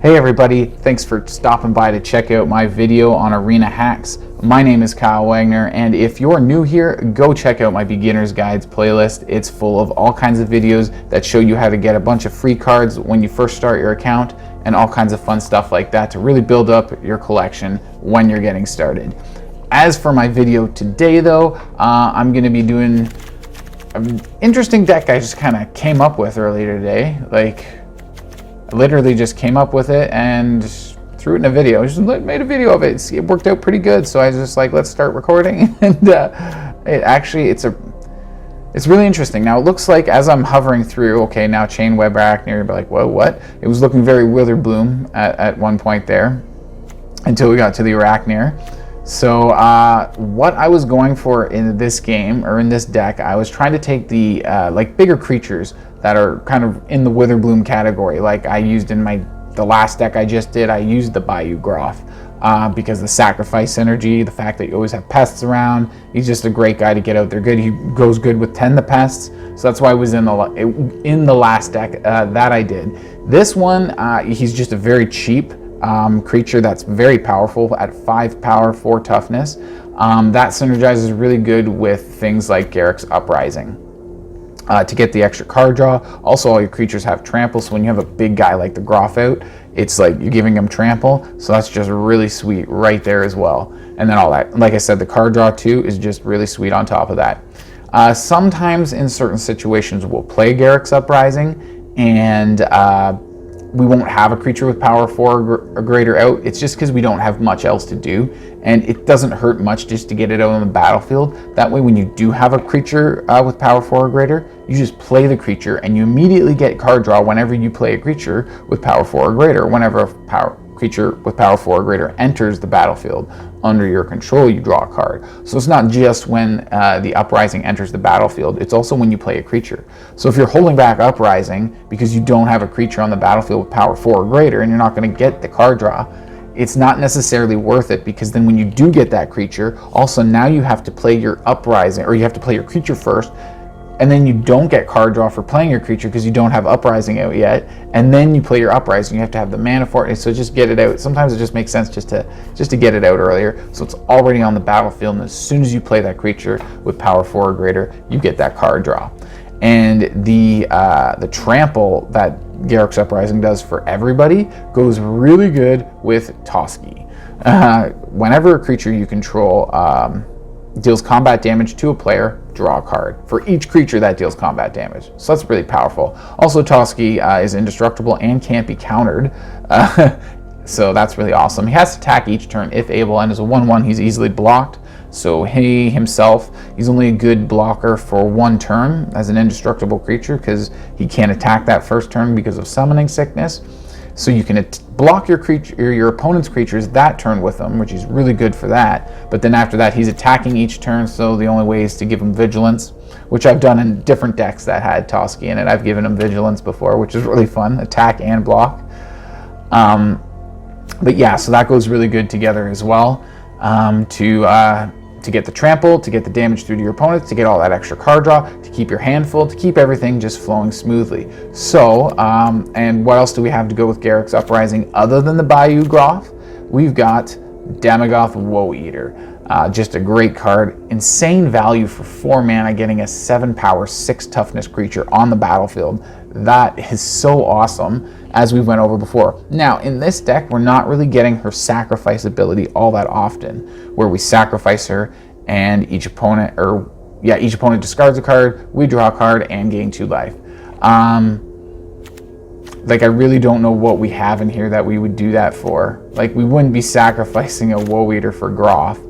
Hey everybody, thanks for stopping by to check out my video on arena hacks. My name is Kyle Wagner, and if you're new here, go check out my beginner's guides playlist. It's full of all kinds of videos that show you how to get a bunch of free cards when you first start your account and all kinds of fun stuff like that to really build up your collection when you're getting started. As for my video today though, I'm going to be doing an interesting deck I just kind of came up with earlier today. I literally just came up with it and threw it in a video. I just made a video of it. It worked out pretty good, so I was just like, let's start recording. And it's really interesting. Now it looks like as I'm hovering through, okay, now Chainweb Aracnir, you're like, whoa, what? It was looking very Witherbloom at one point there until we got to the Aracnir. So what I was going for in this game, or in this deck, I was trying to take the bigger creatures that are kind of in the Witherbloom category. Like I used in the last deck I just did, I used the Bayou Groff because the sacrifice synergy, the fact that you always have pests around, he's just a great guy to get out there good. He goes good with 10 the pests, so that's why I was in the last deck that I did. This one, he's just a very cheap creature that's very powerful at 5 power, 4 toughness. That synergizes really good with things like Garruk's Uprising. To get the extra card draw. Also, all your creatures have trample, so when you have a big guy like the Groff out, it's like you're giving him trample, so that's just really sweet right there as well. And then all that, like I said, the card draw too is just really sweet on top of that. Sometimes in certain situations we'll play Garruk's Uprising and we won't have a creature with power 4 or greater out. It's just because we don't have much else to do, and it doesn't hurt much just to get it out on the battlefield. That way when you do have a creature with power 4 or greater, you just play the creature and you immediately get card draw whenever you play a creature with power 4 or greater. Whenever a creature with power 4 or greater enters the battlefield under your control, you draw a card. So it's not just when the Uprising enters the battlefield, it's also when you play a creature. So if you're holding back Uprising because you don't have a creature on the battlefield with power 4 or greater and you're not going to get the card draw, it's not necessarily worth it, because then when you do get that creature, also now you have to play your Uprising, or you have to play your creature first, and then you don't get card draw for playing your creature because you don't have Uprising out yet, and then you play your Uprising, you have to have the mana for it, so just get it out. Sometimes it just makes sense just to get it out earlier, so it's already on the battlefield, and as soon as you play that creature with power 4 or greater, you get that card draw. And the trample that Garruk's Uprising does for everybody goes really good with Toski. Whenever a creature you control deals combat damage to a player, draw a card for each creature that deals combat damage. So that's really powerful. Also, Toski is indestructible and can't be countered. So that's really awesome. He has to attack each turn if able, and as a 1/1 he's easily blocked. So he himself, he's only a good blocker for 1 turn as an indestructible creature because he can't attack that first turn because of summoning sickness. So you can block your creature, your opponent's creatures that turn with him, which is really good for that. But then after that, he's attacking each turn, so the only way is to give him vigilance, which I've done in different decks that had Toski in it. I've given him vigilance before, which is really fun, attack and block. But yeah, so that goes really good together as well, to get the trample, to get the damage through to your opponents, to get all that extra card draw, to keep your hand full, to keep everything just flowing smoothly. So, and what else do we have to go with Garruk's Uprising other than the Bayou Groff? We've got Daemogoth Woe-Eater. Just a great card. Insane value for 4 mana, getting a 7 power, 6 toughness creature on the battlefield. That is so awesome, as we went over before. Now, in this deck, we're not really getting her sacrifice ability all that often, where we sacrifice her and each opponent discards a card, we draw a card, and gain 2 life. I really don't know what we have in here that we would do that for. Like, we wouldn't be sacrificing a Woe-Eater for Groff.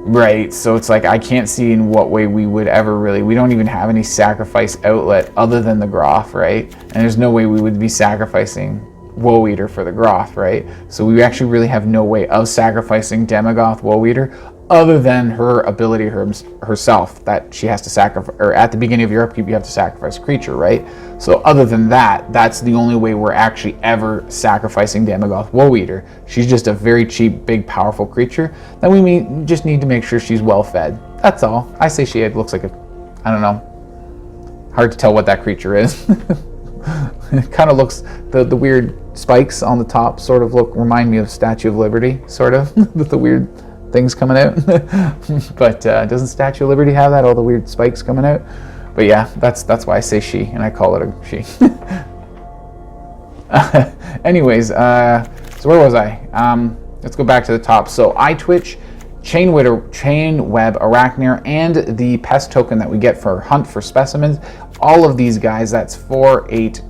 Right, so it's like I can't see in what way we would ever we don't even have any sacrifice outlet other than the Groff, right? And there's no way we would be sacrificing Woe-Eater for the Groff, right? So we actually really have no way of sacrificing Daemogoth Woe-Eater other than her ability herself that she has to sacrifice, or at the beginning of your upkeep you have to sacrifice a creature, right? So other than that, that's the only way we're actually ever sacrificing Daemogoth Woe-Eater. She's just a very cheap, big, powerful creature that we just need to make sure she's well fed. That's all. I say she looks like I don't know, hard to tell what that creature is. It kind of looks, the weird spikes on the top sort of remind me of Statue of Liberty, sort of, with the weird things coming out. But doesn't Statue of Liberty have that, all the weird spikes coming out? But yeah, that's why I say she, and I call it a she. Anyways, so where was I? Let's go back to the top. So Eyetwitch, Chainweb Aracnir, and the pest token that we get for Hunt for Specimens. All of these guys, that's 4, 8,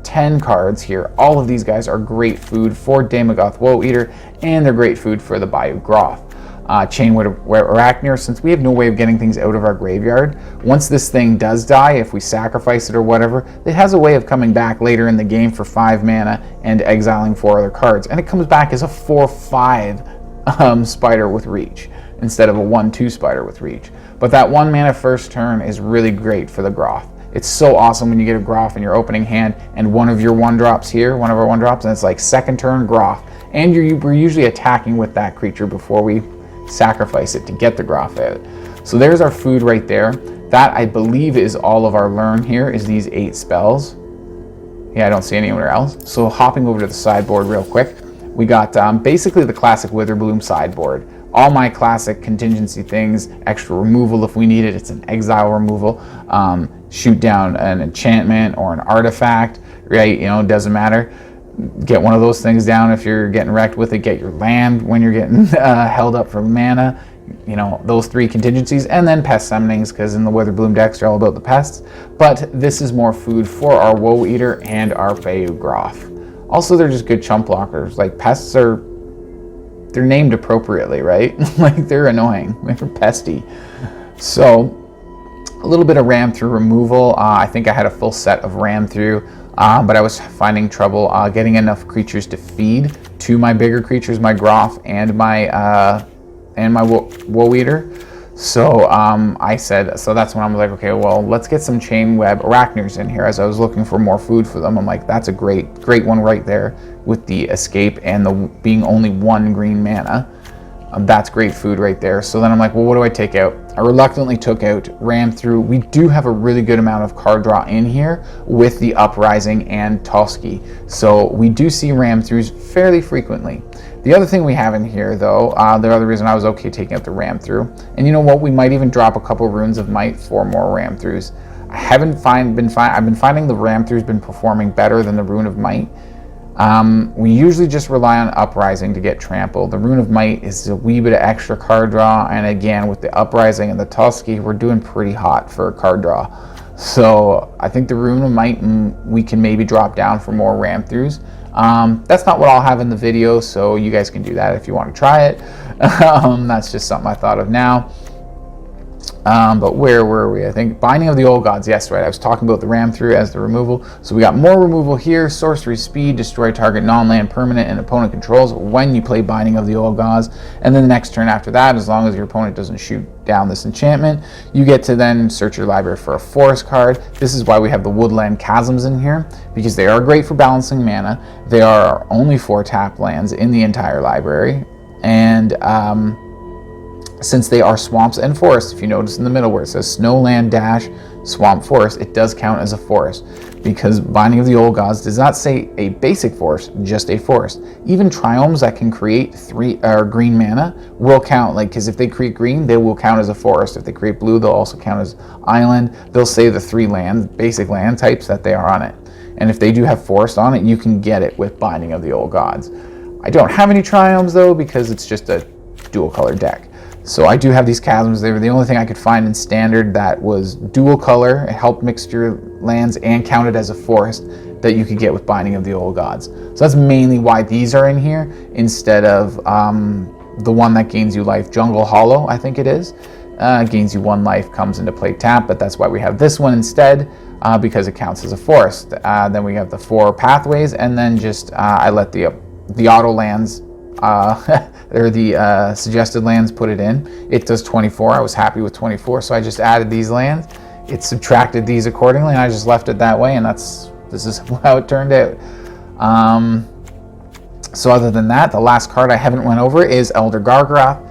10 cards here. All of these guys are great food for Daemogoth Woe-Eater, and they're great food for the Bayou Groff. Chainweb Aracnir, since we have no way of getting things out of our graveyard, once this thing does die, if we sacrifice it or whatever, it has a way of coming back later in the game for 5 mana and exiling 4 other cards. And it comes back as a 4/5 spider with reach, instead of a 1/2 spider with reach. But that 1 mana first turn is really great for the Groff. It's so awesome when you get a Groff in your opening hand and one of your 1-drops here, one of our 1-drops, and it's like second turn Groff. And we're usually attacking with that creature before we sacrifice it to get the Groff out. So there's our food right there. That, I believe, is all of our learn here, is these 8 spells. Yeah, I don't see anywhere else. So hopping over to the sideboard real quick, we got basically the classic Witherbloom sideboard. All my classic contingency things, extra removal if we need it. It's an exile removal. Shoot down an enchantment or an artifact, right? You know, it doesn't matter. Get one of those things down if you're getting wrecked with it. Get your land when you're getting held up for mana. You know, those 3 contingencies. And then pest summonings, because in the Witherbloom decks are all about the pests. But this is more food for our Woe-Eater and our Bayou Groff. Also, they're just good chump blockers. Like, pests are... they're named appropriately, right? Like, they're annoying. They're pesty. So, a little bit of ram through removal. I think I had a full set of ram through, but I was finding trouble getting enough creatures to feed to my bigger creatures, my Groff and my Woe-Eater. So I said, so that's when I'm like, okay, well, let's get some Chainweb Aracnirs in here. As I was looking for more food for them, I'm like, that's a great one right there with the escape and the being only 1 green mana. That's great food right there. So then I'm like, well, what do I take out? I reluctantly took out ram through. We do have a really good amount of card draw in here with the Uprising and Toski. So we do see ram throughs fairly frequently. The other thing we have in here, though, the other reason I was okay taking out the ram through, and you know what, we might even drop a couple Runes of Might for more ram throughs. I've been finding the ram throughs been performing better than the Rune of Might. We usually just rely on Uprising to get trampled. The Rune of Might is a wee bit of extra card draw, and again, with the Uprising and the Toski, we're doing pretty hot for card draw. So I think the Rune of Might, we can maybe drop down for more ram throughs. That's not what I'll have in the video, so you guys can do that if you want to try it. That's just something I thought of now. But where were we? I think Binding of the Old Gods. Yes, right. I was talking about the ram through as the removal. So we got more removal here. Sorcery speed, destroy target non-land permanent and opponent controls when you play Binding of the Old Gods. And then the next turn after that, as long as your opponent doesn't shoot down this enchantment, you get to then search your library for a forest card. This is why we have the Woodland Chasms in here, because they are great for balancing mana. They are only 4 tap lands in the entire library. And since they are swamps and forests, if you notice in the middle where it says Snowland - Swamp Forest, it does count as a forest, because Binding of the Old Gods does not say a basic forest, just a forest. Even triomes that can create green mana will count, like, because if they create green, they will count as a forest. If they create blue, they'll also count as island. They'll say the 3 basic land types that they are on it. And if they do have forest on it, you can get it with Binding of the Old Gods. I don't have any triomes though, because it's just a dual color deck. So I do have these chasms. They were the only thing I could find in standard that was dual color, it helped mix your lands and counted as a forest that you could get with Binding of the Old Gods. So that's mainly why these are in here instead of the one that gains you life, Jungle Hollow, I think it is. Gains you 1 life, comes into play tap, but that's why we have this one instead, because it counts as a forest. Then we have the 4 pathways, and then just I let the auto lands or the suggested lands put it in. It does 24. I was happy with 24, so I just added these lands. It subtracted these accordingly, and I just left it that way, and this is how it turned out. So other than that, the last card I haven't went over is Elder Gargaroth.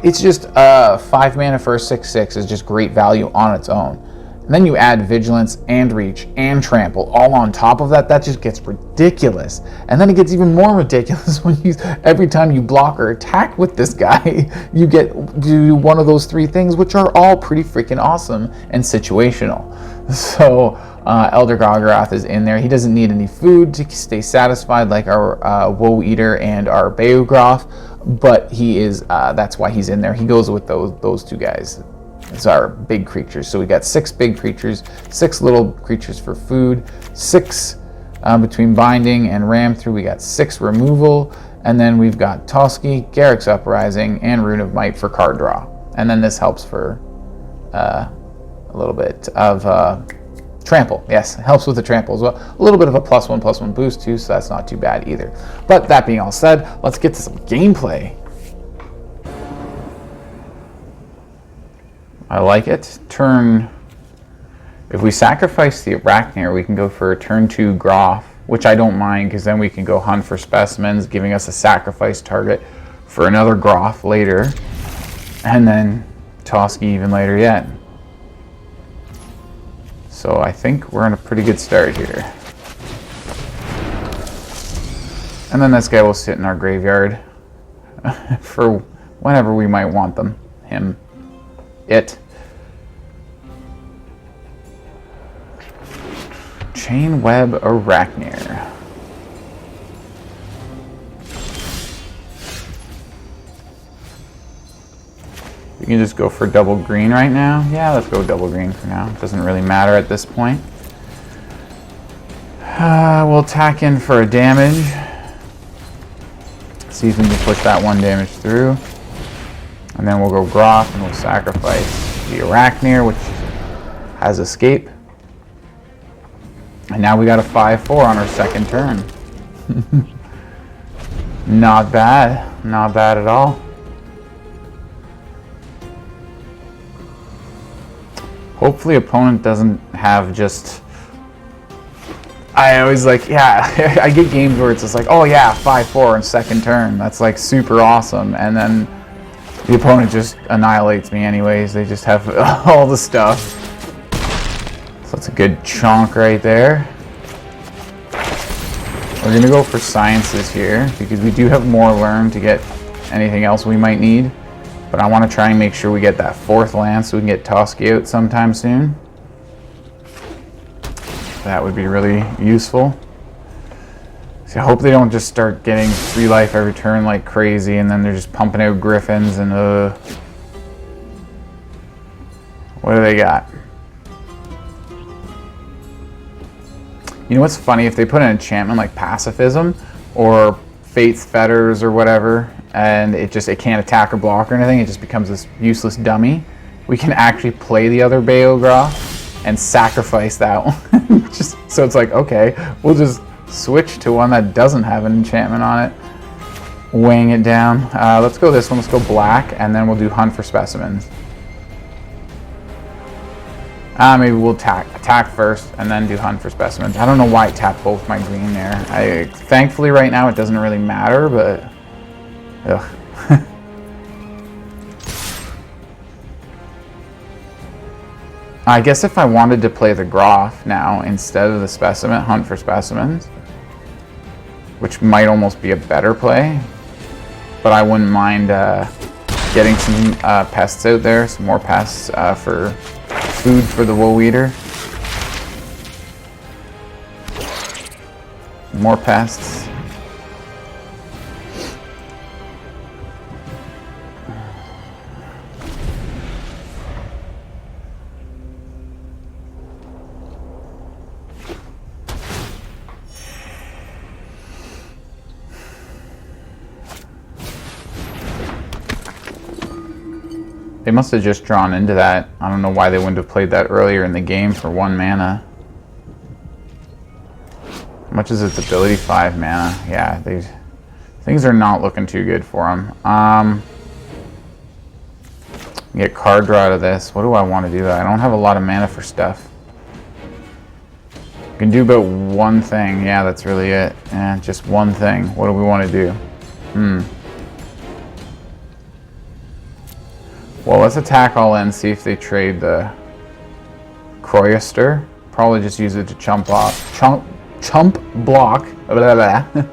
It's just 5 mana for a 6/6 is just great value on its own. And then you add Vigilance and Reach and Trample all on top of that. That just gets ridiculous. And then it gets even more ridiculous when every time you block or attack with this guy, you do one of those 3 things, which are all pretty freaking awesome and situational. So Elder Gargaroth is in there. He doesn't need any food to stay satisfied like our Woe-Eater and our Bayou Groff, but he is. That's why he's in there. He goes with those 2 guys. It's our big creatures. So we got 6 big creatures, 6 little creatures for food, 6 between binding and ram through. We got 6 removal, and then we've got Toski, Garruk's Uprising, and Rune of Might for card draw. And then this helps for a little bit of trample. Yes, it helps with the trample as well. A little bit of a +1/+1 boost too, so that's not too bad either. But that being all said, let's get to some gameplay. I like it. If we sacrifice the Aracnir, we can go for a turn 2 Groff, which I don't mind because then we can go hunt for Specimens, giving us a sacrifice target for another Groff later, and then Toski even later yet. So I think we're in a pretty good start here. And then this guy will sit in our graveyard for whenever we might want them. It. Chainweb Aracnir. We can just go for double green right now. Yeah, let's go double green for now. It doesn't really matter at this point. We'll tack in for a damage. See if we can push that 1 damage through. And then we'll go Groff and we'll sacrifice the Aracnir, which has escape. And now we got a 5/4 on our second turn. Not bad. Not bad at all. Hopefully opponent doesn't have just... I always like, yeah, I get games where it's just like, oh yeah, 5/4 on second turn. That's like super awesome. And then the opponent just annihilates me anyways. They just have all the stuff. So that's a good chunk right there. We're going to go for Sciences here because we do have more learn to get anything else we might need. But I want to try and make sure we get that 4th land so we can get Toski out sometime soon. That would be really useful. So I hope they don't just start getting 3 life every turn like crazy and then they're just pumping out Griffins and what do they got? You know what's funny? If they put an enchantment like Pacifism or Fate's Fetters or whatever, and it can't attack or block or anything, it just becomes this useless dummy, we can actually play the other Bayou Groff and sacrifice that one. So it's like, okay, we'll just switch to one that doesn't have an enchantment on it, weighing it down. Let's go this one, let's go black, and then we'll do Hunt for Specimens. Maybe we'll attack first and then do Hunt for Specimens. I don't know why I tapped both my green there. Thankfully right now it doesn't really matter, but ugh. I guess if I wanted to play the Groff now instead of the Specimen, Hunt for Specimens, which might almost be a better play, but I wouldn't mind getting some pests out there, some more pests for food for the Woe-Eater. More pests. They must have just drawn into that. I don't know why they wouldn't have played that earlier in the game for 1 mana. How much is its ability? 5 mana. Yeah, things are not looking too good for them. Get card draw out of this. What do I want to do? I don't have a lot of mana for stuff. We can do about 1 thing. Yeah, that's really it. Yeah, just 1 thing. What do we want to do? Well, let's attack all in, see if they trade the Croyster. Probably just use it to chump block. Chump block the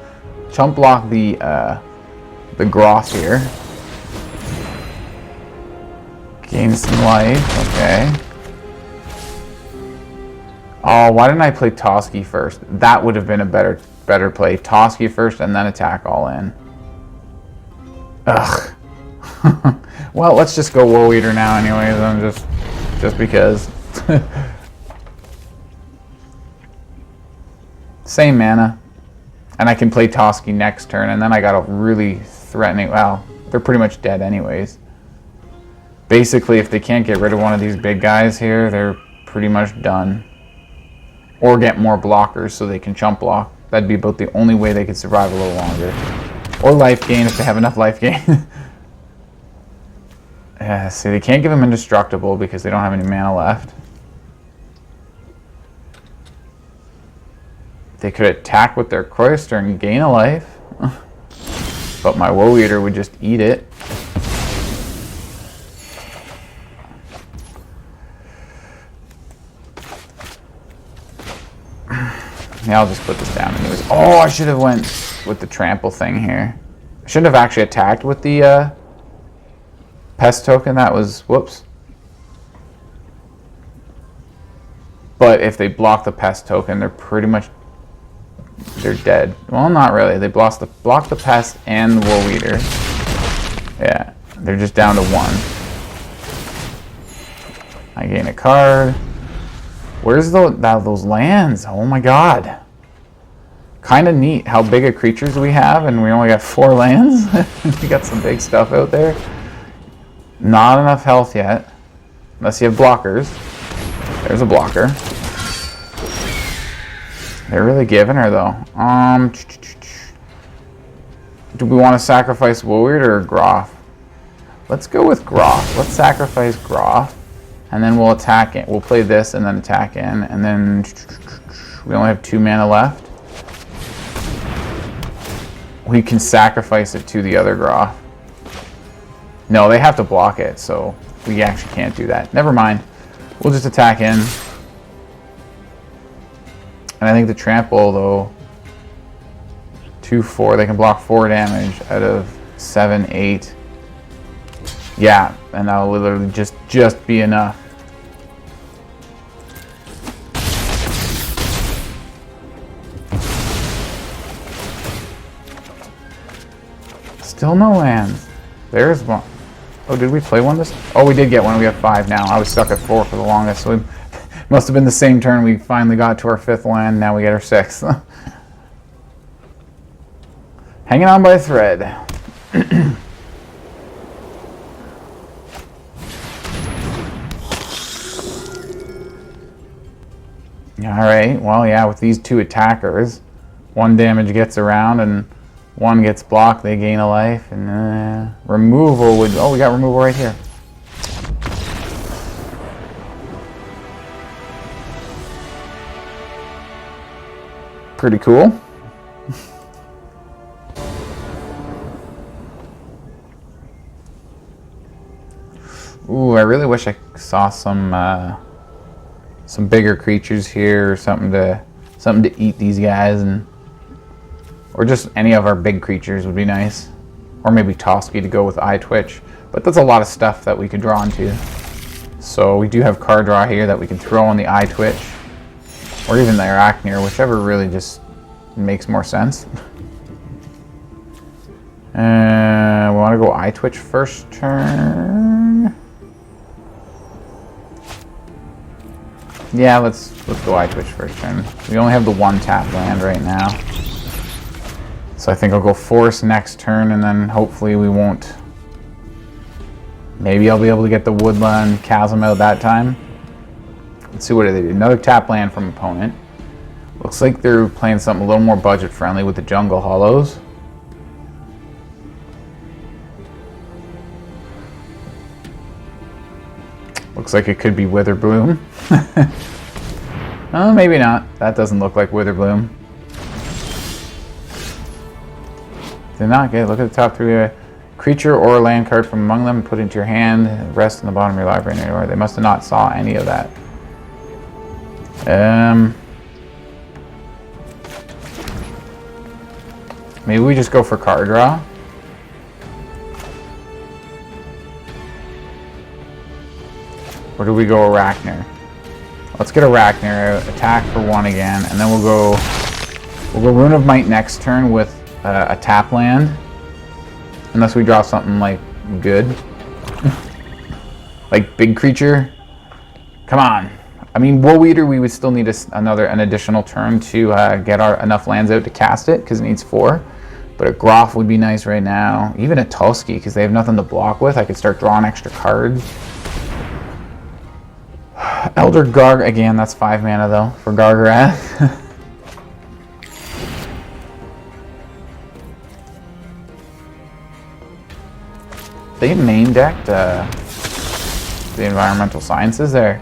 Groff here. Gain some life. Okay. Oh, why didn't I play Toski first? That would have been a better play. Toski first and then attack all in. Ugh. Well, let's just go Woe-Eater now anyways. I'm just because. Same mana. And I can play Toski next turn, and then I got a really threatening... Well, they're pretty much dead anyways. Basically, if they can't get rid of one of these big guys here, they're pretty much done. Or get more blockers so they can chump block. That'd be about the only way they could survive a little longer. Or life gain if they have enough life gain. Yeah, see, they can't give them indestructible because they don't have any mana left. They could attack with their Croyster and gain a life. But my Woe-Eater would just eat it. Yeah, I'll just put this down anyways. Oh, I should have went with the trample thing here. I shouldn't have actually attacked with the pest token. That was, whoops. But if they block the pest token, they're pretty much, they're dead. Well, not really. They block the pest and the Woe-Eater. Yeah, they're just down to 1. I gain a card. Where's those lands? Oh my god. Kind of neat how big of creatures we have, and we only got 4 lands. We got some big stuff out there. Not enough health yet. Unless you have blockers. There's a blocker. They're really giving her though. Do we want to sacrifice Woe-Eater or Groff? Let's go with Groff. Let's sacrifice Groff. And then we'll attack it. We'll play this and then attack in. And then we only have 2 mana left. We can sacrifice it to the other Groff. No, they have to block it, so we actually can't do that. Never mind. We'll just attack in. And I think the trample, though, 2-4. They can block 4 damage out of 7, 8. Yeah, and that'll literally just be enough. Still no lands. There's one. Oh, did we play one this? Oh, we did get one. We have 5 now. I was stuck at 4 for the longest, so it must have been the same turn. We finally got to our 5th land. Now we get our 6th. Hanging on by a thread. Alright, well, yeah, with these 2 attackers, 1 damage gets around and 1 gets blocked, they gain a life, and removal would... Oh, we got removal right here. Pretty cool. Ooh, I really wish I saw some bigger creatures here, or something to eat these guys, and or just any of our big creatures would be nice. Or maybe Toski to go with Eyetwitch. But that's a lot of stuff that we could draw into. So we do have card draw here that we can throw on the Eyetwitch. Or even the Aracnir, whichever really just makes more sense. We want to go Eyetwitch first turn. Yeah, let's go Eyetwitch first turn. We only have the 1 tap land right now. So I think I'll go Force next turn, and then hopefully we won't... Maybe I'll be able to get the Woodland Chasm out that time. Let's see what they do. Another tap land from opponent. Looks like they're playing something a little more budget friendly with the Jungle Hollows. Looks like it could be Witherbloom. Oh, maybe not. That doesn't look like Witherbloom. Did not get. Look at the top 3. Creature or land card from among them, put into your hand, rest in the bottom of your library. They must have not saw any of that. Maybe we just go for card draw. Or do we go Aracnir? Let's get Aracnir out, attack for 1 again, and then we'll go Rune of Might next turn with a tap land. Unless we draw something like good. Like big creature. Come on. I mean, Woe-Eater, we would still need an additional turn to get enough lands out to cast it, because it needs 4. But a Groff would be nice right now. Even a Toski, because they have nothing to block with. I could start drawing extra cards. Elder Gargaroth, again, that's 5 mana though, for Gargaroth. They name decked the environmental sciences there.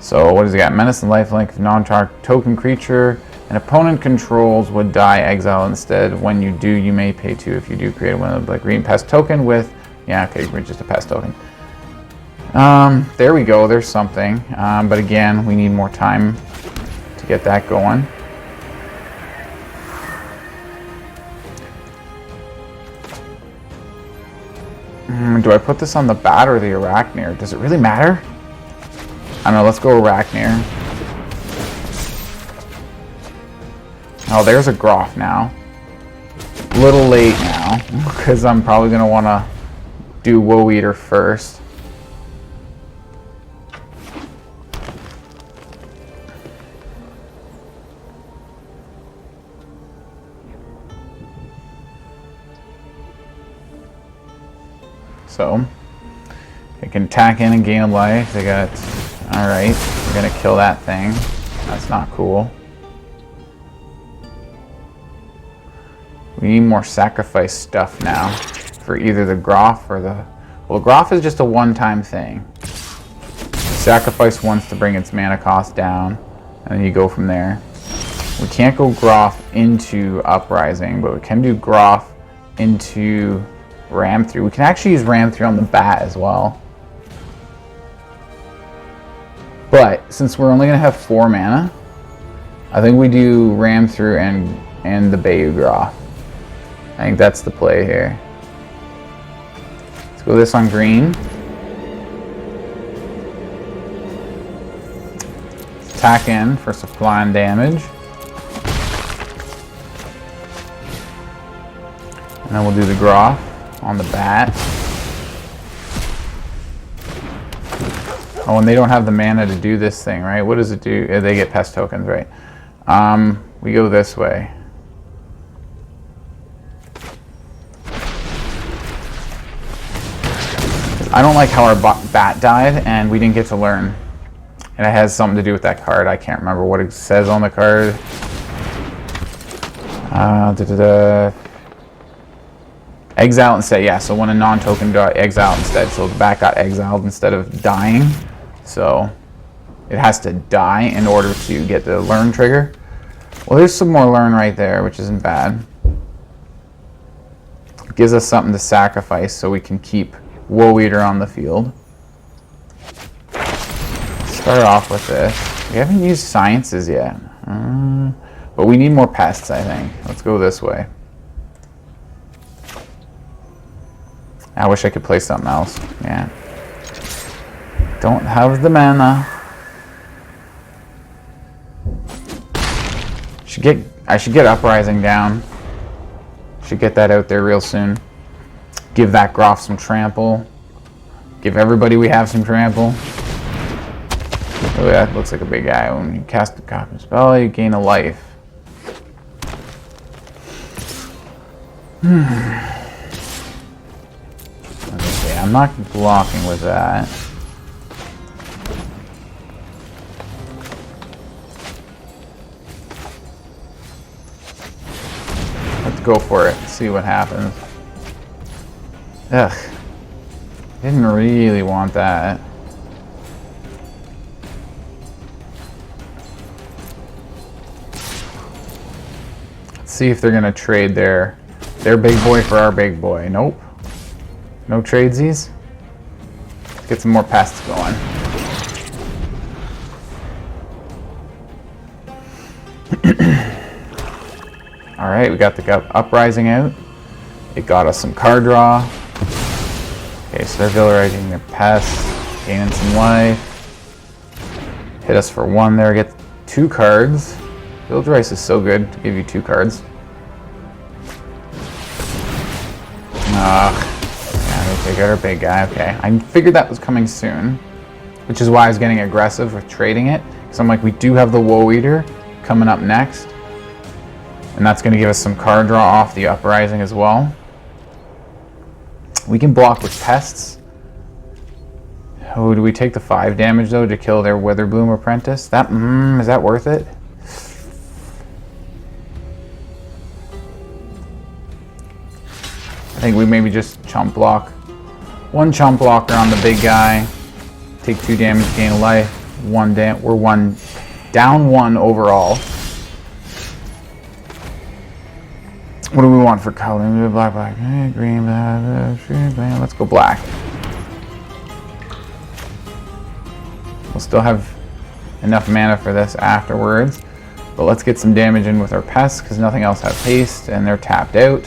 So what does he got? Menace and lifelink, non-target token creature. An opponent controls would die, exile instead. When you do, you may pay 2 if you do create one of the green pest token with, yeah, okay, just a pest token. There we go, there's something. But again, we need more time to get that going. Do I put this on the bat or the Aracnir? Does it really matter? I don't know, let's go Aracnir. Oh, there's a Groff now. A little late now, because I'm probably going to want to do Woe-Eater first. So, they can attack in and gain a life. They got, alright, we're going to kill that thing. That's not cool. We need more sacrifice stuff now for either the Groff or the... Well, Groff is just a one-time thing. Sacrifice once to bring its mana cost down, and then you go from there. We can't go Groff into Uprising, but we can do Groff into Ram 3. We can actually use Ram 3 on the bat as well. But since we're only going to have 4 mana, I think we do Ram 3 and the Bayou Groff. I think that's the play here. Let's go this on green. Attack in for supply and damage. And then we'll do the Groff on the bat. Oh, and they don't have the mana to do this thing, right? What does it do? They get pest tokens, right? We go this way. I don't like how our bat died and we didn't get to learn. And it has something to do with that card. I can't remember what it says on the card. Exile instead, yeah, so when a non-token got exiled instead, so the bat got exiled instead of dying. So it has to die in order to get the learn trigger. Well, there's some more learn right there, which isn't bad. It gives us something to sacrifice so we can keep Woe-Eater on the field. Start off with this. We haven't used sciences yet. But we need more pests, I think. Let's go this way. I wish I could play something else. Yeah. Don't have the mana. I should get Uprising down. Should get that out there real soon. Give that Groff some trample. Give everybody we have some trample. Oh, that looks like a big guy. When you cast a copy spell, you gain a life. Okay, I'm not blocking with that. Let's go for it. See what happens. Ugh. Didn't really want that. Let's see if they're gonna trade their big boy for our big boy. Nope. No tradesies. Let's get some more pests going. Alright, we got the Uprising out. It got us some card draw. Okay, so they're villarizing their pests, gaining some life. Hit us for 1 there, get 2 cards. Villagerize is so good to give you 2 cards. Yeah, they take out our big guy. Okay, I figured that was coming soon, which is why I was getting aggressive with trading it. So I'm like, we do have the Woe-Eater coming up next. And that's going to give us some card draw off the Uprising as well. We can block with pests. Oh, do we take the 5 damage though to kill their Witherbloom apprentice? That is that worth it? I think we maybe just chump block. 1 chump blocker on the big guy. Take 2 damage, gain life. We're down 1 overall. What do we want for color? Black, black, green, let's go black. We'll still have enough mana for this afterwards, but let's get some damage in with our pests because nothing else has haste and they're tapped out.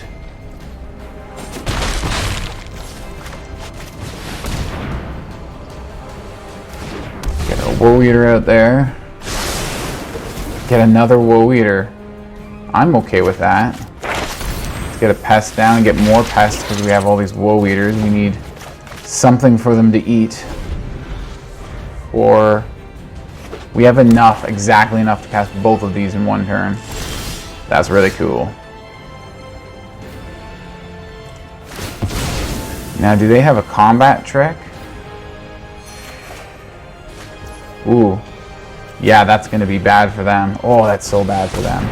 Get a Woe-Eater out there. Get another Woe-Eater. I'm okay with that. Get a pest down and get more pests because we have all these Woe-Eaters. We need something for them to eat. Or we have enough, exactly enough to cast both of these in 1 turn. That's really cool. Now, do they have a combat trick? Ooh. Yeah, that's going to be bad for them. Oh, that's so bad for them.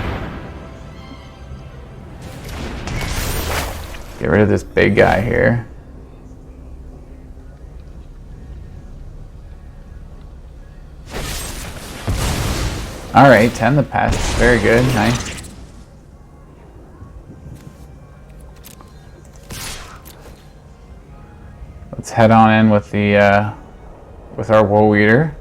Get rid of this big guy here. Alright, 10 the pests. Very good. Nice. Let's head on in with the with our Woe-Eater.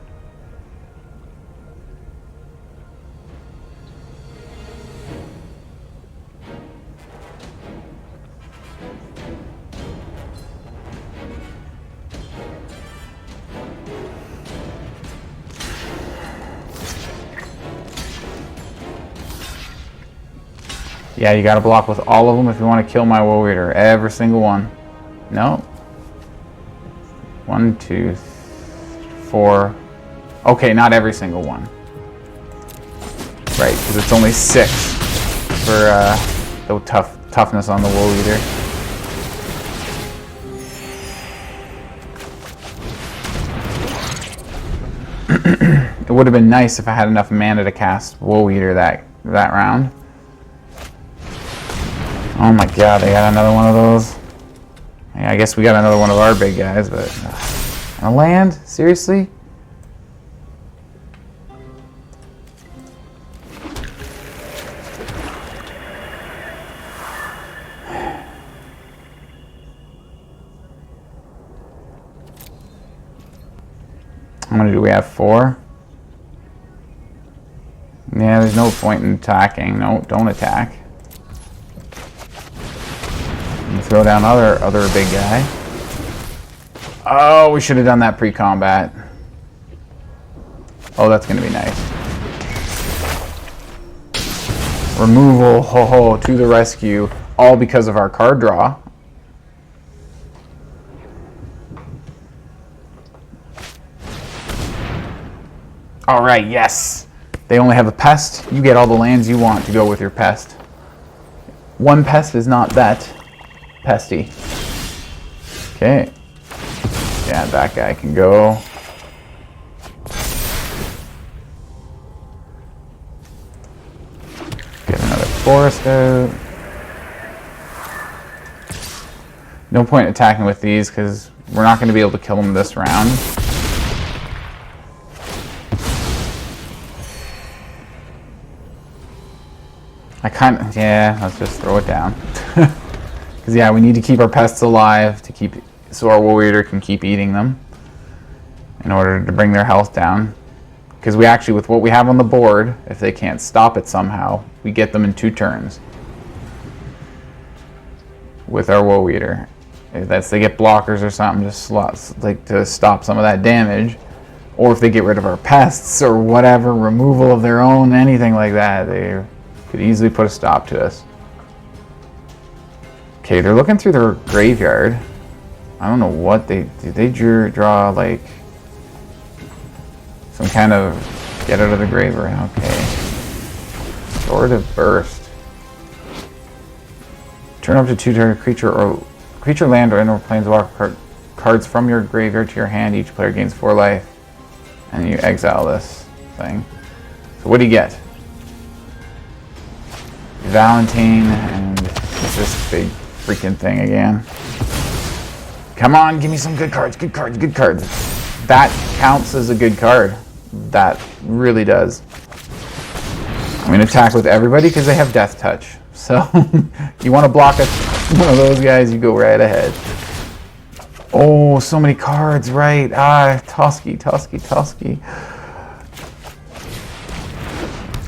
Yeah, you gotta block with all of them if you want to kill my Woe-Eater. Every single one. No. 1, 2, 4. Okay, not every single one. Right, because it's only 6 for the toughness on the Woe-Eater. It would have been nice if I had enough mana to cast Woe-Eater that round. Oh my god, they got another one of those. Yeah, I guess we got another one of our big guys, but... a land? Seriously? How many do we have? 4? Yeah, there's no point in attacking. No, don't attack. Throw down other big guy. Oh, we should have done that pre-combat. Oh, that's going to be nice. Removal, ho ho, to the rescue, all because of our card draw. All right, yes. They only have a pest. You get all the lands you want to go with your pest. 1 pest is not that pesty. Okay. Yeah, that guy can go. Get another forest out. No point attacking with these because we're not going to be able to kill them this round. Yeah, let's just throw it down. Because yeah, we need to keep our pests alive to keep, so our Woe-Eater can keep eating them in order to bring their health down. Because we actually, with what we have on the board, if they can't stop it somehow, we get them in 2 turns. with our Woe-Eater. If that's they get blockers or something, just slots like to stop some of that damage. Or if they get rid of our pests or whatever, removal of their own, anything like that, they could easily put a stop to us. Okay, they're looking through their graveyard. I don't know what did they draw like some kind of get out of the grave or okay. Sword of Burst. Turn up to 2 target creature or creature land or inner planeswalker cards from your graveyard to your hand. Each player gains 4 life. And you exile this thing. So what do you get? Valentine and it's this big freaking thing again. Come on, give me some good cards, good cards, good cards. That counts as a good card. That really does. I'm going to attack with everybody because they have Death Touch. So you want to block one of those guys, you go right ahead. Oh, so many cards, right? Toski.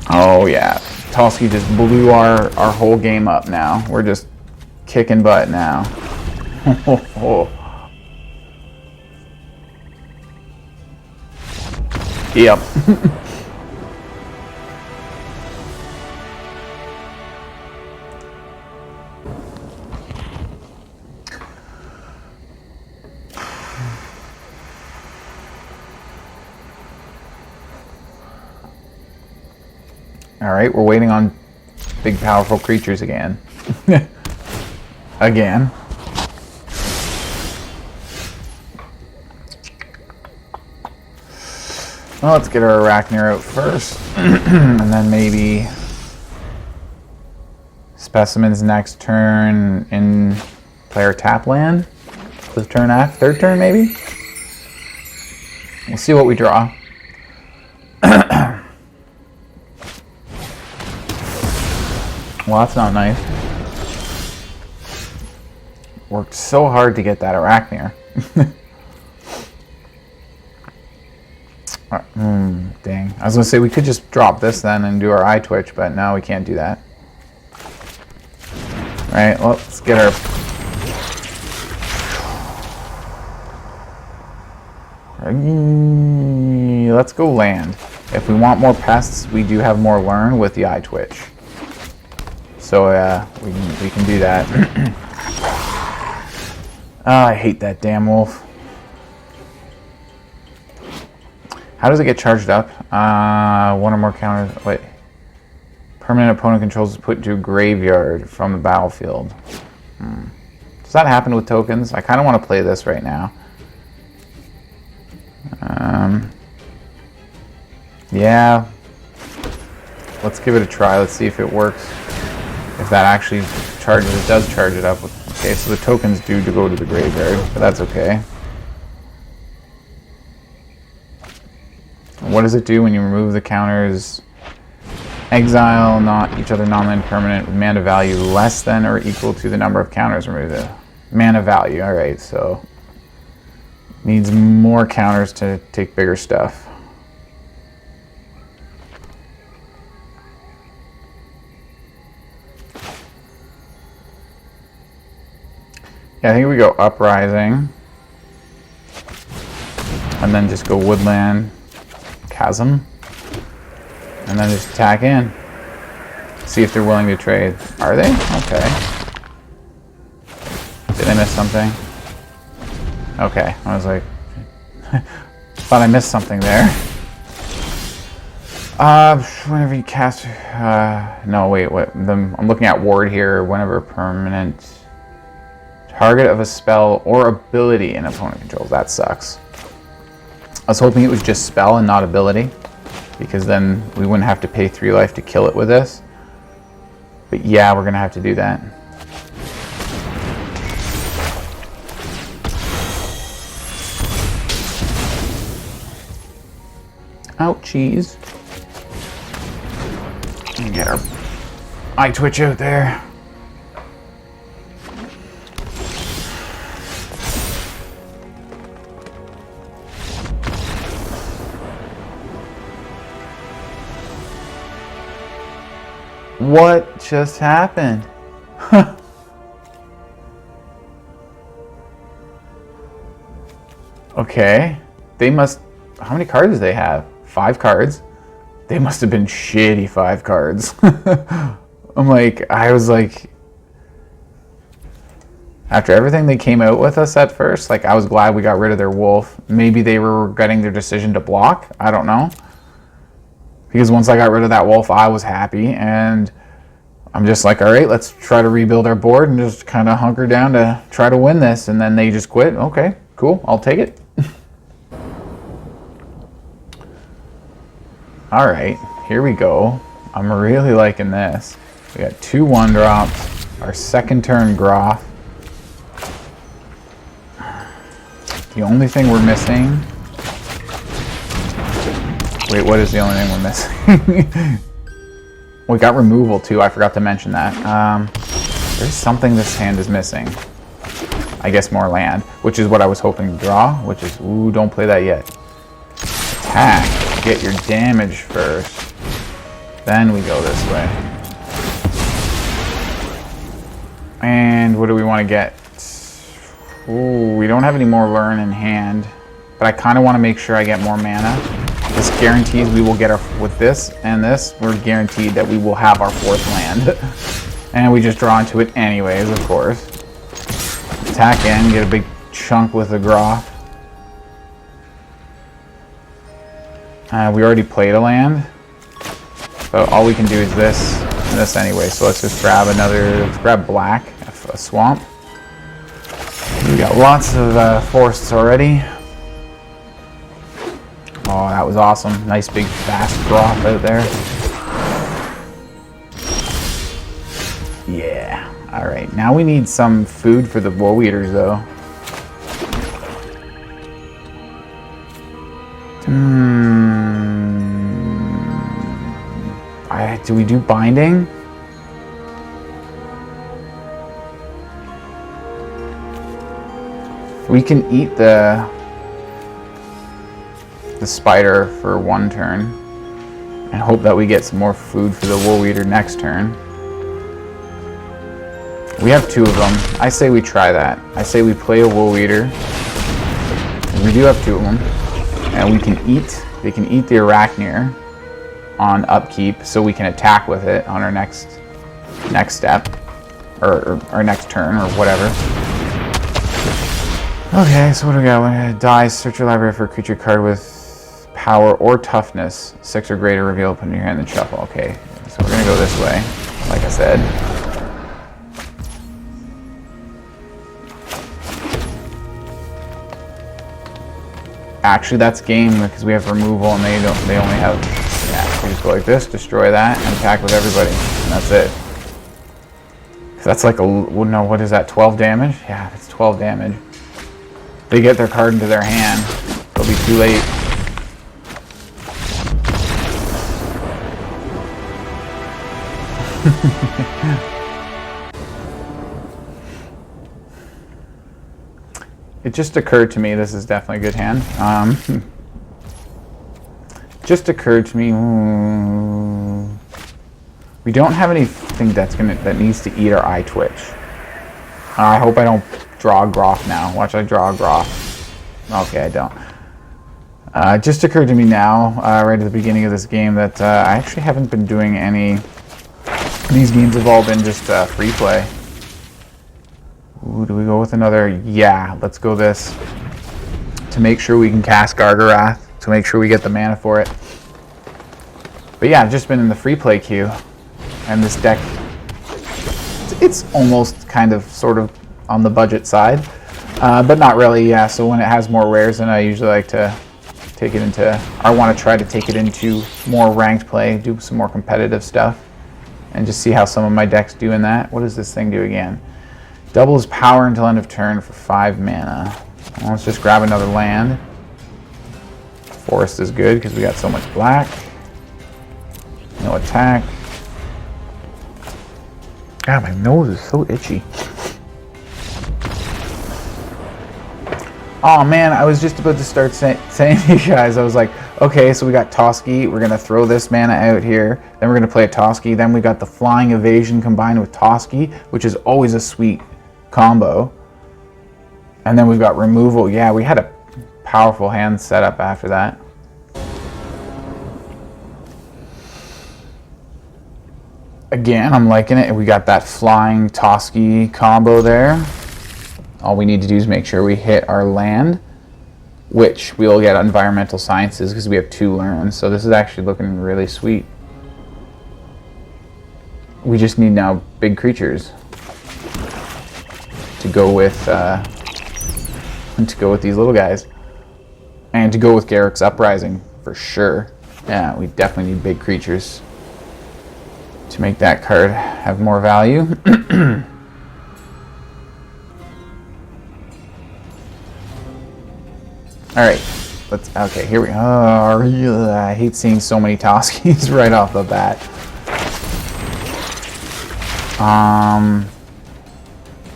Oh yeah, Toski just blew our whole game up now. We're just kicking butt now. Yep. Alright, we're waiting on big powerful creatures again. Again. Well, let's get our Aracnir out first. And then maybe Specimens next turn in player tap land. The turn after, third turn maybe? We'll see what we draw. Well, that's not nice. Worked so hard to get that Aracnir. Dang. I was going to say we could just drop this then and do our Eyetwitch, but no, we can't do that. Alright, well, let's get our... Let's go land. If we want more pests, we do have more learn with the Eyetwitch. So we can do that. I hate that damn wolf. How does it get charged up? One or more counters. Wait. Permanent opponent controls is put into a graveyard from the battlefield. Does that happen with tokens? I kind of want to play this right now. Yeah. Let's give it a try. Let's see if it works. If that actually charges, it does charge it up. Okay, so the tokens do go to the graveyard, but that's okay. What does it do when you remove the counters? Exile not each other non-land permanent with mana value less than or equal to the number of counters removed. Mana value, alright, so needs more counters to take bigger stuff. Yeah, I think we go Uprising, and then just go Woodland Chasm, and then just attack in. See if they're willing to trade. Are they? Okay. Did I miss something? Okay, I was like, thought I missed something there. Whenever you cast, no, wait, what? I'm looking at ward here. Whenever permanent target of a spell or ability an opponent controls. That sucks. I was hoping it was just spell and not ability, because then we wouldn't have to pay 3 life to kill it with this. But yeah, we're gonna have to do that. Ouchies. Get our Eyetwitch out there. What just happened? Okay. They must... How many cards do they have? 5 cards? They must have been shitty 5 cards. I was like... After everything they came out with us at first, like, I was glad we got rid of their wolf. Maybe they were regretting their decision to block. I don't know. Because once I got rid of that wolf, I was happy. And I'm just like, all right, let's try to rebuild our board and just kind of hunker down to try to win this. And then they just quit. Okay, cool. I'll take it. All right, here we go. I'm really liking this. We got 2 1-drops. Our second turn Groff. The only thing we're missing... Wait, what is the only thing we're missing? We got removal too, I forgot to mention that. There's something this hand is missing. I guess more land, which is what I was hoping to draw, which is, ooh, don't play that yet. Attack, get your damage first. Then we go this way. And what do we want to get? Ooh, we don't have any more learn in hand, but I kind of want to make sure I get more mana. This guarantees we will get our, with this and this, we're guaranteed that we will have our 4th land. And we just draw into it anyways, of course. Attack in, get a big chunk with the Groff. We already played a land, so all we can do is this and this anyway. So let's just grab let's grab black, a swamp. We got lots of forests already. Oh, that was awesome. Nice big fast Groff out there. Yeah. Alright, now we need some food for the Woe-Eaters though. Do we do binding? We can eat the spider for 1 turn and hope that we get some more food for the Woe-Eater next turn. We have 2 of them. I say we try that. I say we play a Woe-Eater. We do have 2 of them. And they can eat the Aracnir on upkeep, so we can attack with it on our next step. Or our next turn, or whatever. Okay, so what do we got? When it dies, search your library for a creature card with power or toughness, 6 or greater, reveal, put in your hand, and shuffle. Okay, so we're gonna go this way, like I said. Actually, that's game because we have removal and they only have, yeah, we just go like this, destroy that, and attack with everybody, and that's it. That's like no, what is that, 12 damage? Yeah, it's 12 damage. They get their card into their hand, it'll be too late. It just occurred to me, this is definitely a good hand. Just occurred to me, we don't have anything that needs to eat our Eyetwitch. I hope I don't draw a Groff now. Watch, I draw a Groff. Okay, I don't. Just occurred to me now, right at the beginning of this game, that I actually haven't been doing any. These games have all been just free play. Ooh, do we go with another? Yeah, let's go this. To make sure we can cast Gargaroth, to make sure we get the mana for it. But yeah, I've just been in the free play queue. And this deck, it's almost kind of sort of on the budget side. But not really, yeah. So when it has more rares, then I usually like to take it into, I want to try to take it into more ranked play, do some more competitive stuff. And just see how some of my decks do in that. What does this thing do again? Doubles power until end of turn for 5 mana. Well, let's just grab another land. Forest is good because we got so much black. No attack. God, my nose is so itchy. Oh man, I was just about to start saying to you guys, I was like, okay, so we got Toski, we're going to throw this mana out here, then we're going to play a Toski, then we got the Flying Evasion combined with Toski, which is always a sweet combo. And then we've got removal. Yeah, we had a powerful hand setup after that. Again, I'm liking it. We got that flying Toski combo there. All we need to do is make sure we hit our land, which we'll get environmental sciences because we have 2 learns. So this is actually looking really sweet. We just need now big creatures to go with these little guys, and to go with Garruk's Uprising for sure. Yeah, we definitely need big creatures to make that card have more value. All right, okay, here we go. Oh, I hate seeing so many Toskis right off the bat.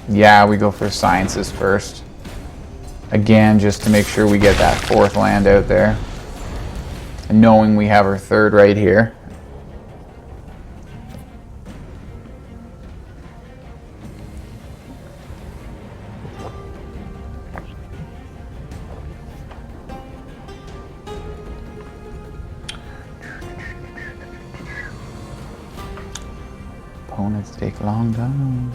Yeah, we go for sciences first. Again, just to make sure we get that 4th land out there. And knowing we have our 3rd right here. Opponents take a long time.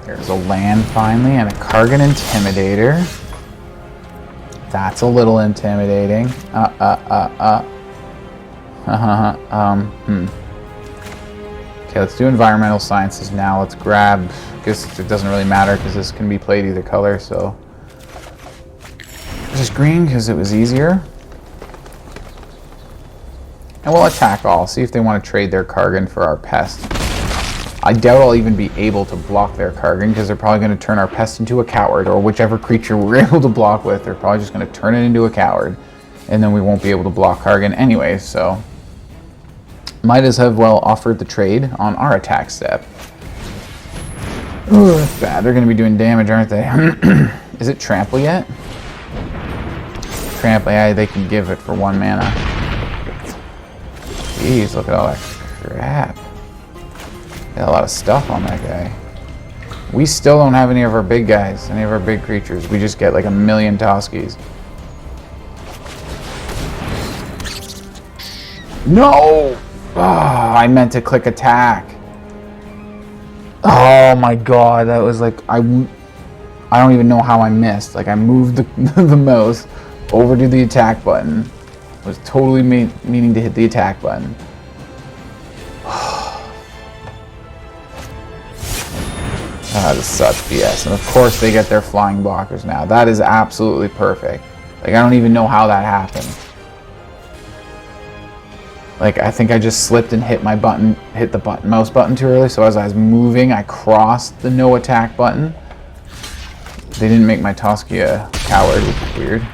There's a land finally, and a Kargan Intimidator. That's a little intimidating. Okay, let's do environmental sciences now. Let's grab, I guess it doesn't really matter because this can be played either color, so just green because it was easier. And we'll attack all, see if they want to trade their Kargan for our pest. I doubt I'll even be able to block their Kargan because they're probably going to turn our pest into a coward, or whichever creature we're able to block with, they're probably just going to turn it into a coward, and then we won't be able to block Kargan anyway, so might as well offered the trade on our attack step. Ooh, that's bad. They're going to be doing damage, aren't they? Is it trample yet? Trample, yeah, they can give it for 1 mana. Jeez, look at all that crap. Got a lot of stuff on that guy. We still don't have any of our big guys, any of our big creatures. We just get like 1,000,000 Toskis. No! Oh, I meant to click attack. Oh my god, that was like, I don't even know how I missed. Like, I moved the mouse over to the attack button. I was totally meaning to hit the attack button. This such BS. And of course they get their flying blockers now. That is absolutely perfect. Like, I don't even know how that happened. Like, I think I just slipped and hit the mouse button too early, so as I was moving, I crossed the no attack button. They didn't make my Toski a coward, which is weird.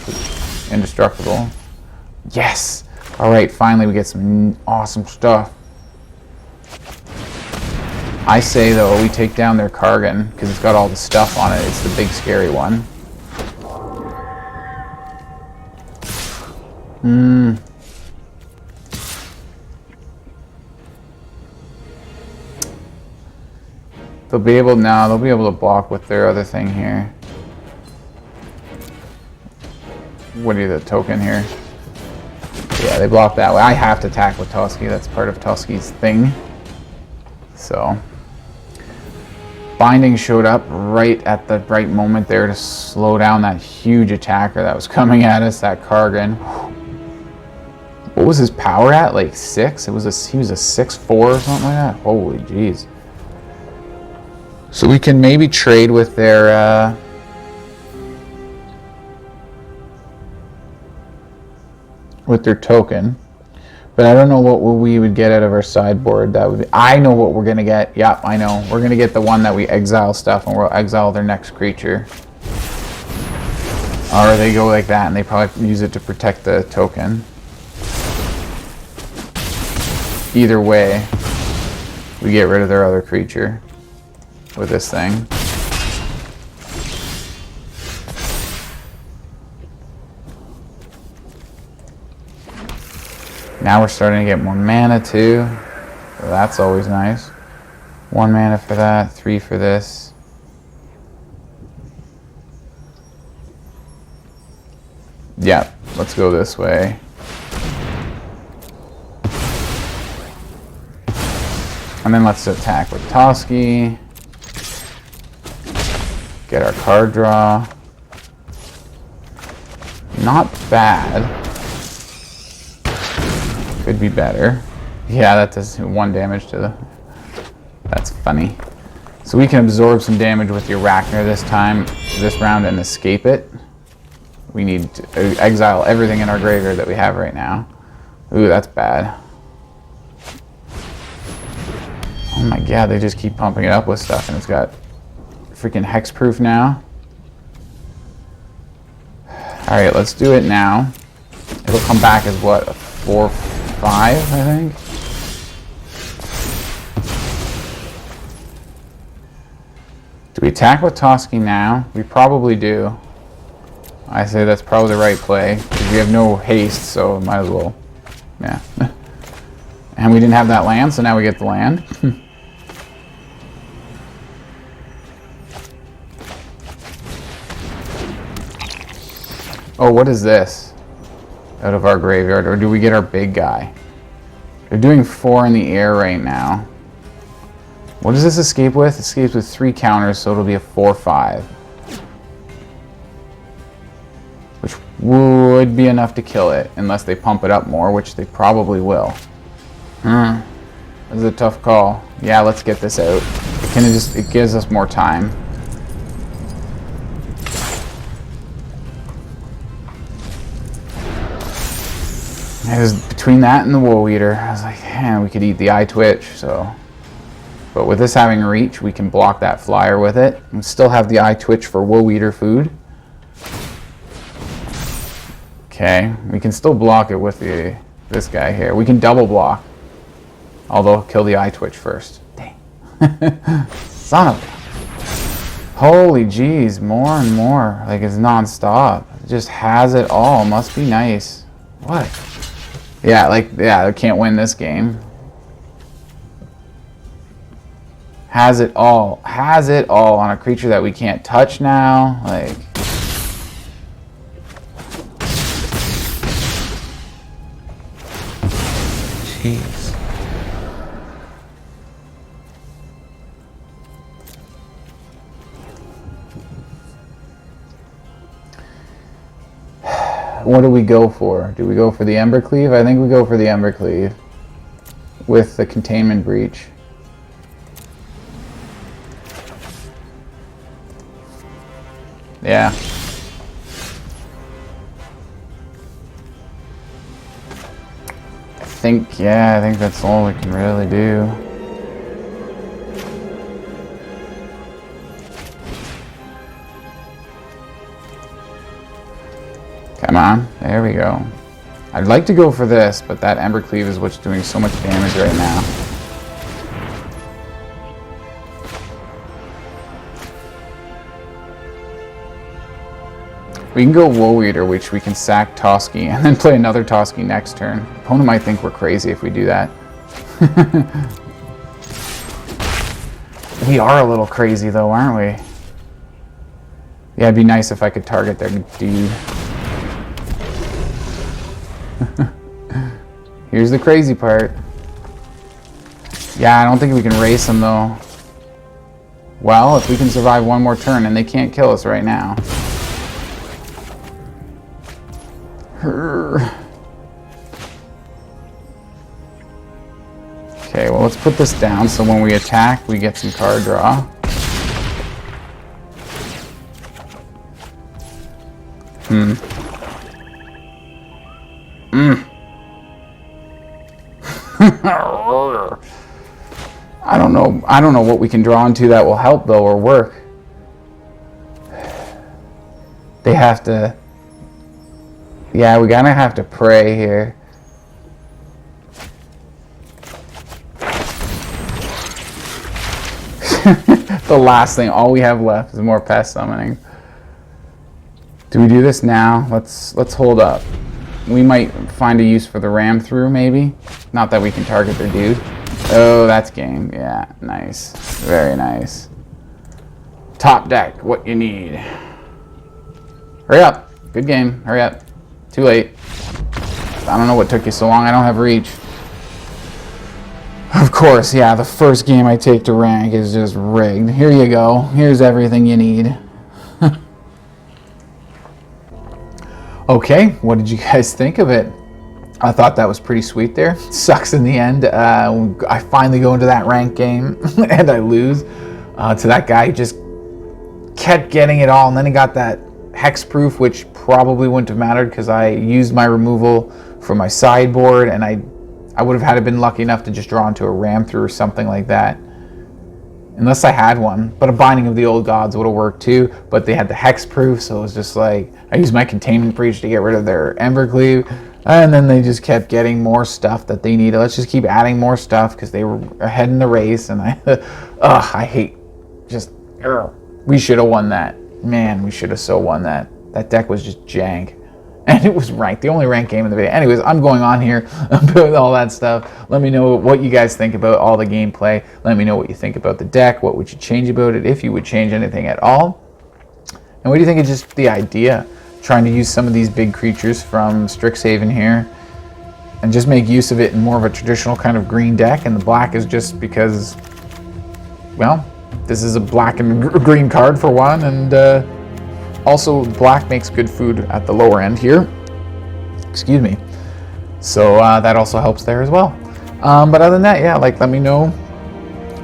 Just indestructible. Yes! Alright, finally we get some awesome stuff. I say, though, we take down their Kargan, because it's got all the stuff on it. It's the big scary one. They'll be able to block with their other thing here. What are the token here? Yeah, they block that way. I have to attack with Toski. That's part of Toski's thing. So, Binding showed up right at the right moment there to slow down that huge attacker that was coming at us, that Kargan. What was his power at? Like 6? He was a 6/4 or something like that? Holy jeez. So we can maybe trade with their token. But I don't know what we would get out of our sideboard. That would be, I know what we're going to get. Yep, I know. We're going to get the one that we exile stuff, and we'll exile their next creature. Or they go like that, and they probably use it to protect the token. Either way, we get rid of their other creature with this thing. Now we're starting to get more mana too. So that's always nice. 1 mana for that, 3 for this. Yeah, let's go this way. And then let's attack with Toski. Get our card draw. Not bad. Could be better. Yeah, that does 1 damage to the... That's funny. So we can absorb some damage with the Aracnir this round, and escape it. We need to exile everything in our graveyard that we have right now. Ooh, that's bad. Oh my god, they just keep pumping it up with stuff, and it's got freaking hexproof now. Alright, let's do it now. It'll come back as what? A 4/5, I think? Do we attack with Toski now? We probably do. I say that's probably the right play, because we have no haste, so might as well. Yeah. And we didn't have that land, so now we get the land. Oh, what is this? Out of our graveyard, or do we get our big guy? They're doing 4 in the air right now. What does this escape with? It escapes with 3 counters, so it'll be a 4/5. Which would be enough to kill it, unless they pump it up more, which they probably will. This is a tough call. Yeah, let's get this out. It gives us more time. It was between that and the Woe-Eater. I was like, man, we could eat the Eyetwitch, so. But with this having reach, we can block that flyer with it. And still have the Eyetwitch for Woe-Eater food. Okay, we can still block it with this guy here. We can double block. Although, kill the Eyetwitch first. Dang. Son of a... Holy jeez, more and more. Like, it's non-stop. It just has it all. Must be nice. What? Yeah, I can't win this game. Has it all. Has it all on a creature that we can't touch now. Like... Jeez. What do we go for? Do we go for the Embercleave? I think we go for the Embercleave with the Containment Breach. Yeah. I think that's all we can really do. Come on, there we go. I'd like to go for this, but that Embercleave is what's doing so much damage right now. We can go Woe-Eater, which we can sack Toski, and then play another Toski next turn. Opponent might think we're crazy if we do that. We are a little crazy though, aren't we? Yeah, it'd be nice if I could target their dude. Here's the crazy part. Yeah, I don't think we can race them though. Well, if we can survive one more turn, and they can't kill us right now. Okay, well, let's put this down so when we attack, we get some card draw. I don't know what we can draw into that will help though, or work. They have to... Yeah, we're gonna have to pray here. The last thing, all we have left is more pest summoning. Do we do this now? Let's hold up. We might find a use for the ram through, maybe. Not that we can target their dude. Oh, that's game. Yeah, nice. Very nice. Top deck, what you need. Hurry up. Good game. Hurry up. Too late. I don't know what took you so long. I don't have reach. Of course, yeah, the first game I take to rank is just rigged. Here you go. Here's everything you need. Okay, what did you guys think of it? I thought that was pretty sweet there. Sucks in the end. I finally go into that rank game and I lose to that guy who just kept getting it all, and then he got that hexproof, which probably wouldn't have mattered because I used my removal for my sideboard, and I would have had to been lucky enough to just draw into a ram through or something like that. Unless I had one, but a Binding of the Old Gods would have worked too, but they had the hexproof, so it was just like, I used my Containment Breach to get rid of their Embercleave, and then they just kept getting more stuff that they needed. Let's just keep adding more stuff because they were ahead in the race, and I hate, just, we should have won that. Man, we should have so won that. That deck was just jank. And it was ranked, the only ranked game in the video. Anyways, I'm going on here about all that stuff. Let me know what you guys think about all the gameplay. Let me know what you think about the deck. What would you change about it, if you would change anything at all? And what do you think of just the idea? Trying to use some of these big creatures from Strixhaven here and just make use of it in more of a traditional kind of green deck. And the black is just because, well, this is a black and green card for one, and also black makes good food at the lower end here. Excuse me. So that also helps there as well. But other than that, yeah, like, let me know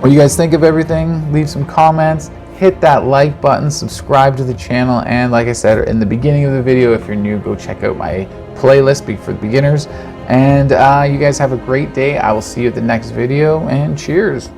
what you guys think of everything. Leave some comments. Hit that like button. Subscribe to the channel. And like I said in the beginning of the video, if you're new, go check out my playlist for beginners. And you guys have a great day. I will see you at the next video, and cheers.